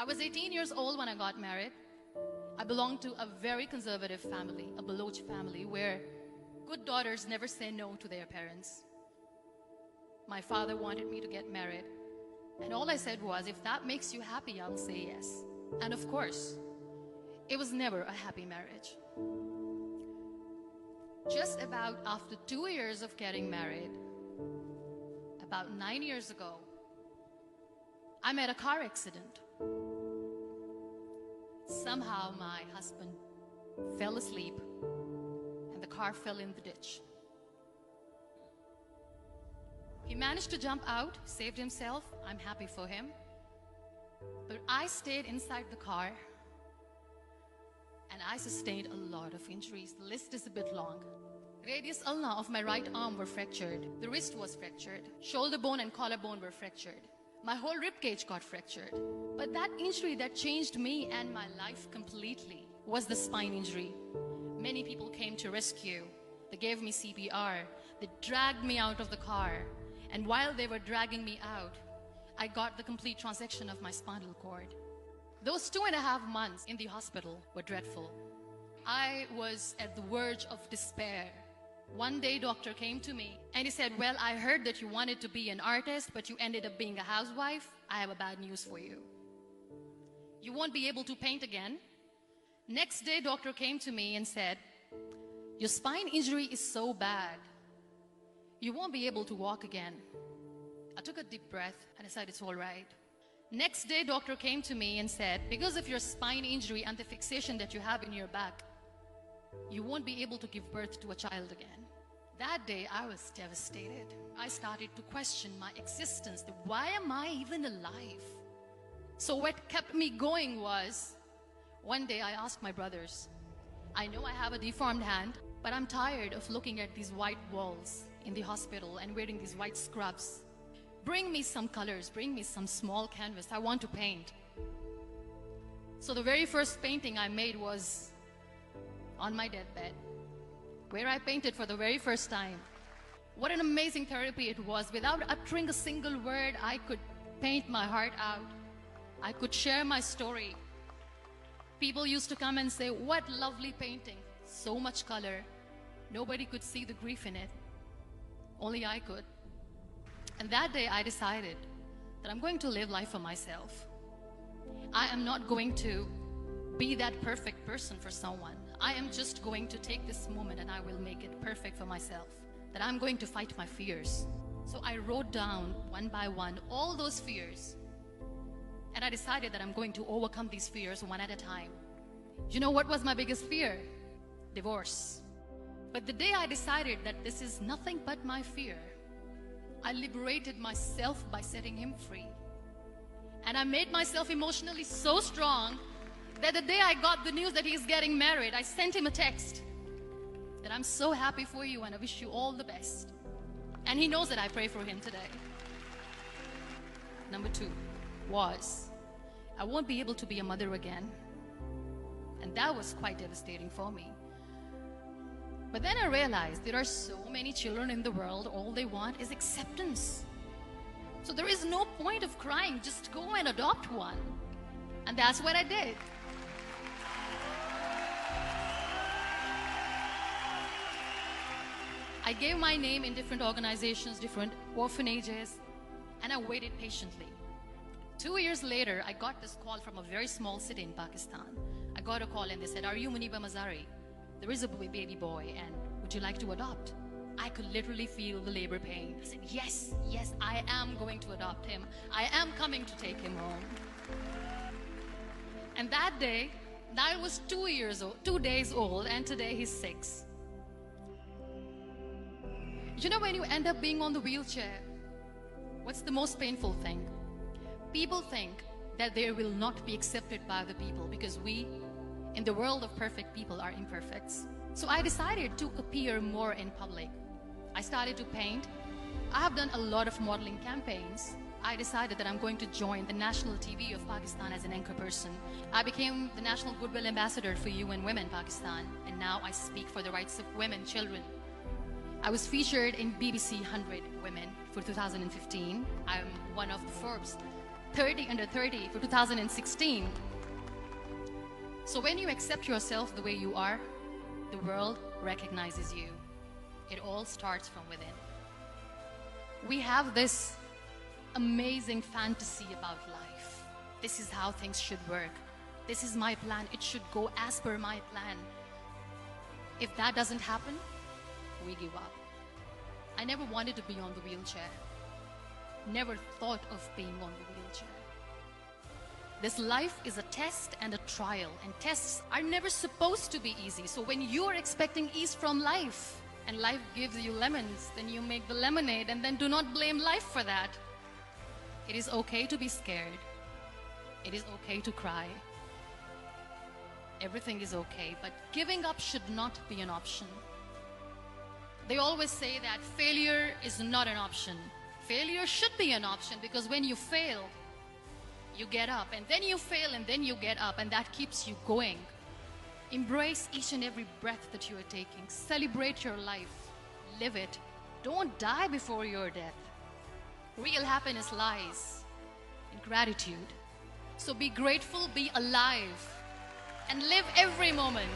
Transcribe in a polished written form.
I was 18 years old when I got married. I belonged to a very conservative family, a Baloch family, where good daughters never say no to their parents. My father wanted me to get married, and all I said was, if that makes you happy, I'll say yes. And of course, it was never a happy marriage. Just about after 2 years of getting married, about 9 years ago, I met a car accident. Somehow my husband fell asleep and the car fell in the ditch. He managed to jump out, saved himself. I'm happy for him. But I stayed inside the car and I sustained a lot of injuries. The list is a bit long. Radius ulna of my right arm were fractured. The wrist was fractured. Shoulder bone and collarbone were fractured. My whole rib cage got fractured. But that injury that changed me and my life completely was the spine injury. Many people came to rescue. They gave me CPR. They dragged me out of the car. And while they were dragging me out, I got the complete transection of my spinal cord. Those 2.5 months in the hospital were dreadful. I was at the verge of despair. One day, doctor came to me and he said, well, I heard that you wanted to be an artist, but you ended up being a housewife. I have a bad news for you. You won't be able to paint again. Next day, doctor came to me and said, your spine injury is so bad, you won't be able to walk again. I took a deep breath and I said, it's all right. Next day, doctor came to me and said, because of your spine injury and the fixation that you have in your back, you won't be able to give birth to a child again. That day, I was devastated. I started to question my existence. Why am I even alive? So what kept me going was, one day I asked my brothers, I know I have a deformed hand, but I'm tired of looking at these white walls in the hospital and wearing these white scrubs. Bring me some colors, bring me some small canvas. I want to paint. So the very first painting I made was on my deathbed, where I painted for the very first time. What an amazing therapy it was. Without uttering a single word, I could paint my heart out. I could share my story. People used to come and say, what lovely painting, so much color. Nobody could see the grief in it. Only I could. And that day I decided that I'm going to live life for myself. I am not going to be that perfect person for someone. I am just going to take this moment and I will make it perfect for myself. That I'm going to fight my fears. So I wrote down one by one all those fears. And I decided that I'm going to overcome these fears one at a time. You know what was my biggest fear? Divorce. But the day I decided that this is nothing but my fear, I liberated myself by setting him free. And I made myself emotionally so strong that the day I got the news that he's getting married, I sent him a text that I'm so happy for you and I wish you all the best. And he knows that I pray for him today. Number 2 was, I won't be able to be a mother again. And that was quite devastating for me. But then I realized there are so many children in the world, all they want is acceptance. So there is no point of crying, just go and adopt one. And that's what I did. I gave my name in different organizations, different orphanages, and I waited patiently. 2 years later, I got this call from a very small city in Pakistan. I got a call and they said, are you Muniba Mazari? There is a baby boy and would you like to adopt? I could literally feel the labor pain. I said, yes, yes, I am going to adopt him. I am coming to take him home. And that day, I was 2 days old, and today he's 6. You know, when you end up being on the wheelchair, what's the most painful thing? People think that they will not be accepted by the people because we, in the world of perfect people, are imperfects. So I decided to appear more in public. I started to paint. I have done a lot of modeling campaigns. I decided that I'm going to join the national TV of Pakistan as an anchor person. I became the National Goodwill Ambassador for UN Women Pakistan, and now I speak for the rights of women, children. I was featured in BBC 100 Women for 2015. I'm one of the Forbes 30 under 30 for 2016. So when you accept yourself the way you are, the world recognizes you. It all starts from within. We have this amazing fantasy about life. This is how things should work. This is my plan. It should go as per my plan. If that doesn't happen, we give up. I never wanted to be on the wheelchair. Never thought of being on the wheelchair. This life is a test and a trial, and tests are never supposed to be easy. So when you're expecting ease from life, and life gives you lemons, then you make the lemonade, and then do not blame life for that. It is okay to be scared. It is okay to cry. Everything is okay, but giving up should not be an option. They always say that failure is not an option. Failure should be an option, because when you fail, you get up, and then you fail, and then you get up, and that keeps you going. Embrace each and every breath that you are taking. Celebrate your life. Live it. Don't die before your death. Real happiness lies in gratitude. So be grateful, be alive, and live every moment.